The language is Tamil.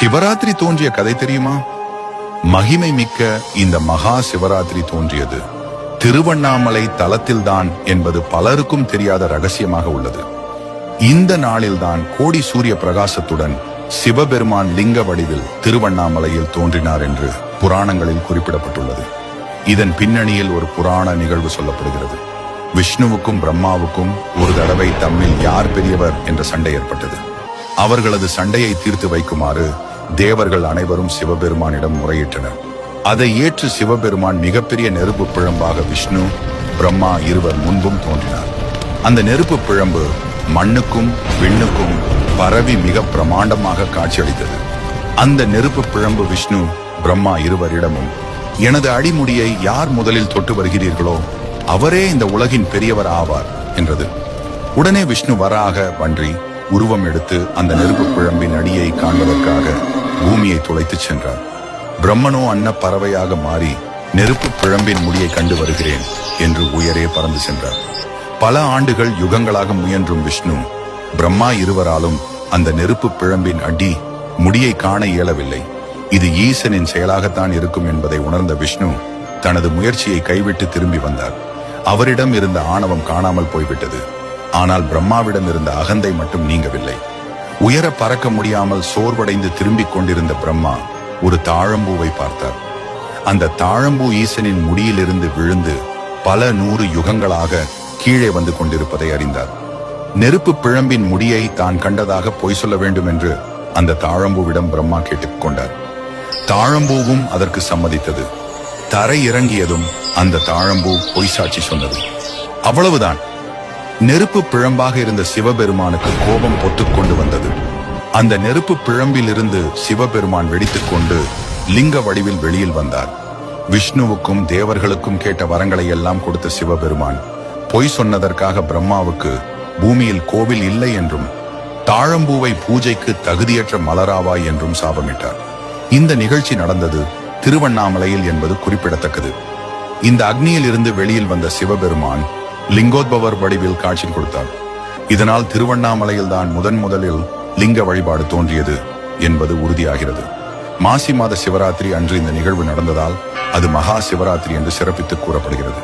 சிவராத்திரி தோன்றிய கதை தெரியுமா? மகிமை மிக்க இந்த மகா சிவராத்திரி தோன்றியது திருவண்ணாமலை தலத்தில்தான் என்பது பலருக்கும் தெரியாத ரகசியமாக உள்ளது. இந்த நாளில்தான் கோடி சூரிய பிரகாசத்துடன் சிவபெருமான் லிங்க வடிவில் திருவண்ணாமலையில் தோன்றினார் என்று புராணங்களில் குறிப்பிடப்பட்டுள்ளது. இதன் பின்னணியில் ஒரு புராண நிகழ்வு சொல்லப்படுகிறது. விஷ்ணுவுக்கும் பிரம்மாவுக்கும் ஒரு தடவை தம்மில் யார் பெரியவர் என்ற சண்டை ஏற்பட்டது. அவர்களது சண்டையை தீர்த்து வைக்குமாறு தேவர்கள் அனைவரும் சிவபெருமானிடம் முறையிட்டனர். அதை ஏற்று சிவபெருமான் மிகப்பெரிய நெருப்பு பிழம்பாக விஷ்ணு பிரம்மா இருவர் முன்பும் தோன்றினார். அந்த நெருப்பு பிழம்பு மண்ணுக்கும் விண்ணுக்கும் பரவி மிக பிரமாண்டமாக காட்சியளித்தது. அந்த நெருப்பு பிழம்பு விஷ்ணு பிரம்மா இருவரிடமும், எனது அடிமுடியை யார் முதலில் தொட்டு வருகிறீர்களோ அவரே இந்த உலகின் பெரியவர் ஆவார் என்றது. உடனே விஷ்ணு வராக பன்றி உருவம் எடுத்து அந்த நெருப்பு பிழம்பின் அடியை காண்பதற்காக பூமியை துளைத்து சென்றார். பிரம்மனோ அன்ன பறவையாக மாறி நெருப்பு பிழம்பின் முடியை கண்டு வருகிறேன் என்று உயரே பறந்து சென்றார். பல ஆண்டுகள் யுகங்களாக முயன்றும் விஷ்ணு பிரம்மா இருவராலும் அந்த நெருப்பு பிழம்பின் அடி முடியை காண இயலவில்லை. இது ஈசனின் செயலாகத்தான் இருக்கும் என்பதை உணர்ந்த விஷ்ணு தனது முயற்சியை கைவிட்டு திரும்பி வந்தார். அவரிடம் இருந்த ஆணவம் காணாமல் போய்விட்டது. ஆனால் பிரம்மாவிடம் இருந்த அகந்தை மட்டும் நீங்கவில்லை. உயர பறக்க முடியாமல் சோர்வடைந்து திரும்பிக் கொண்டிருந்த பிரம்மா ஒரு தாழம்பூவை பார்த்தார். அந்த தாழம்பூ ஈசனின் முடியிலிருந்து விழுந்து பல 100 யுகங்களாக கீழே வந்து கொண்டிருப்பதை அறிந்தார். நெருப்பு பிழம்பின் முடியை தான் கண்டதாக பொய் சொல்ல வேண்டும் என்று அந்த தாழம்பூவிடம் பிரம்மா கேட்டுக்கொண்டார். தாழம்பூவும் அதற்கு சம்மதித்தது. தரை இறங்கியதும் அந்த தாழம்பூ பொய் சாட்சி சொன்னது. அவ்வளவுதான். நெருப்பு பிழம்பாக இருந்த சிவபெருமானுக்கு கோபம் பொத்துக்கொண்டு வந்தது. அந்த நெருப்பு பிழம்பில் இருந்து சிவபெருமான் வெடித்துக் கொண்டு லிங்க வடிவில் வெளியில் வந்தார். விஷ்ணுவுக்கும் தேவர்களுக்கும் கேட்ட வரங்களை எல்லாம் கொடுத்த சிவபெருமான் பொய் சொன்னதற்காக பிரம்மாவுக்கு பூமியில் கோவில் இல்லை என்றும் தாழம்பூவை பூஜைக்கு தகுதியற்ற மலராவாய் என்றும் சாபமிட்டார். இந்த நிகழ்ச்சி நடந்தது திருவண்ணாமலையில் என்பது குறிப்பிடத்தக்கது. இந்த அக்னியில் இருந்து வெளியில் வந்த சிவபெருமான் லிங்கோத்பவர் வடிவில் காட்சி கொடுத்தார். இதனால் திருவண்ணாமலையில் தான் முதலில் லிங்க வழிபாடு தோன்றியது என்பது உறுதியாகிறது. மாசி மாத சிவராத்திரி அன்று இந்த நிகழ்வு நடந்ததால் அது மகா சிவராத்திரி என்று சிறப்பித்து கூறப்படுகிறது.